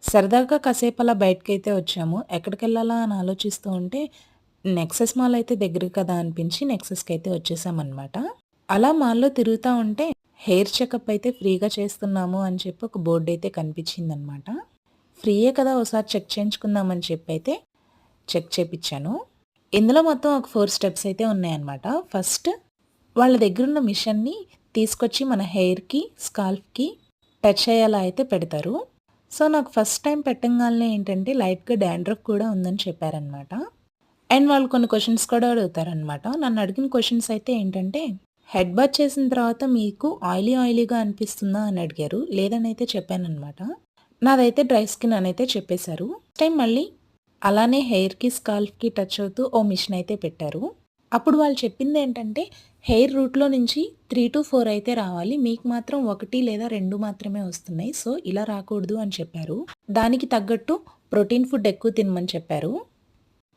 సరదాగా కాసేపు అలా బయటకైతే వచ్చాము. ఎక్కడికెళ్ళాలా అని ఆలోచిస్తూ ఉంటే, నెక్సెస్ మాల్ అయితే దగ్గర కదా అనిపించి నెక్సెస్‌కైతే వచ్చేసామనమాట. అలా మాల్‌లో తిరుగుతా ఉంటే హెయిర్ చెకప్ అయితే ఫ్రీగా చేస్తున్నాము అని చెప్పి ఒక బోర్డయితే కనిపించిందనమాట. ఫ్రీయే కదా! ఓసారి చెక్ చేయించుకుందాం అని చెప్పైతే చెక్ చేపిచ్చాను. ఇందులో మొత్తం ఒక 4 స్టెప్స్ అయితే ఉన్నాయన్నమాట. ఫస్ట్ వాళ్ళ దగ్గరున్న మిషన్‌ని తీసుకొచ్చి మన హెయిర్‌కి, స్కాల్ప్‌కి టచ్ అయ్యేలా అయితే పెడతారు. సో, నాకు ఫస్ట్ టైం పెట్టంగాల్నే ఏంటంటే లైట్‌గా డాండ్రఫ్ కూడా ఉందని చెప్పారనమాట. అండ్ వాళ్ళు కొన్ని క్వెషన్స్ కూడా అడుగుతారనమాట. నన్ను అడిగిన క్వెషన్స్ అయితే ఏంటంటే, హెడ్ బాత్ చేసిన తర్వాత మీకు ఆయిలీగా అనిపిస్తుందా అని అడిగారు. లేదనైతే చెప్పాననమాట. నాదైతే డ్రై స్కిన్ అనైతే చెప్పేశారు. నెక్స్ట్ టైం మళ్ళీ అలానే హెయిర్‌కి, స్కాల్ప్‌కి టచ్ అవుతూ ఓ మిషన్ అయితే పెట్టారు. అప్పుడు వాళ్ళు చెప్పిందేంటంటే, హెయిర్ రూట్‌లో నుంచి 3-4 అయితే రావాలి. మీకు మాత్రం 1 లేదా 2 మాత్రమే వస్తున్నాయి. సో, ఇలా రాకూడదు అని చెప్పారు. దానికి తగ్గట్టు ప్రోటీన్ ఫుడ్ ఎక్కువ తినమని చెప్పారు.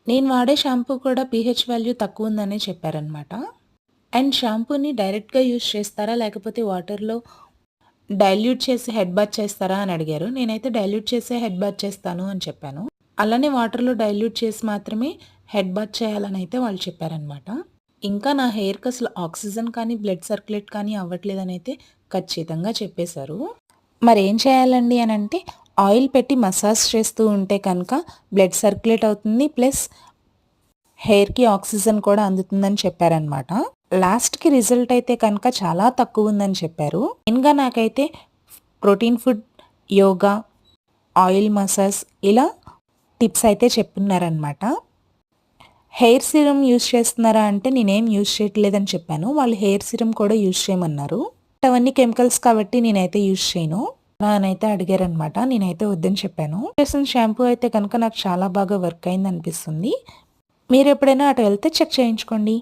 నేను వాడే షాంపూ కూడా పీహెచ్ వాల్యూ తక్కువుందనే చెప్పారనమాట. అండ్ షాంపూని డైరెక్ట్‌గా యూజ్ చేస్తారా? లేకపోతే వాటర్‌లో డైల్యూట్ చేసి హెడ్ బాత్ చేస్తారా అని అడిగారు. నేనైతే డైల్యూట్ చేసే హెడ్ బాత్ చేస్తాను అని చెప్పాను. అలానే వాటర్‌లో డైల్యూట్ చేసి మాత్రమే హెడ్ బాత్ చేయాలని అయితే వాళ్ళు చెప్పారనమాట. ఇంకా నా హెయిర్‌కి అసలు ఆక్సిజన్ కానీ, బ్లడ్ సర్క్యులేట్ కానీ అవ్వట్లేదని అయితే ఖచ్చితంగా చెప్పేశారు. మరేం చేయాలండి అనంటే ఆయిల్ పెట్టి మసాజ్ చేస్తూ ఉంటే కనుక బ్లడ్ సర్క్యులేట్ అవుతుంది. ప్లస్ హెయిర్‌కి ఆక్సిజన్ కూడా అందుతుందని చెప్పారనమాట. లాస్ట్‌కి రిజల్ట్ అయితే కనుక చాలా తక్కువుందని చెప్పారు. మెయిన్‌గా నాకైతే protein food, yoga, oil massage ఇలా టిప్స్ అయితే చెప్పున్నారనమాట. హెయిర్ సీరమ్ యూజ్ చేస్తున్నారా అంటే నేనేం యూజ్ చేయట్లేదని చెప్పాను. వాళ్ళు హెయిర్ సీరమ్ కూడా యూజ్ చేయమన్నారు. అవన్నీ కెమికల్స్ కాబట్టి నేనైతే యూజ్ చేయను అనైతే అడిగారనమాట. నేనైతే వద్దని చెప్పాను. చేసిన షాంపూ అయితే కనుక నాకు చాలా బాగా వర్క్ అయిందనిపిస్తుంది. మీరెప్పుడైనా అటు వెళ్తే చెక్ చేయించుకోండి.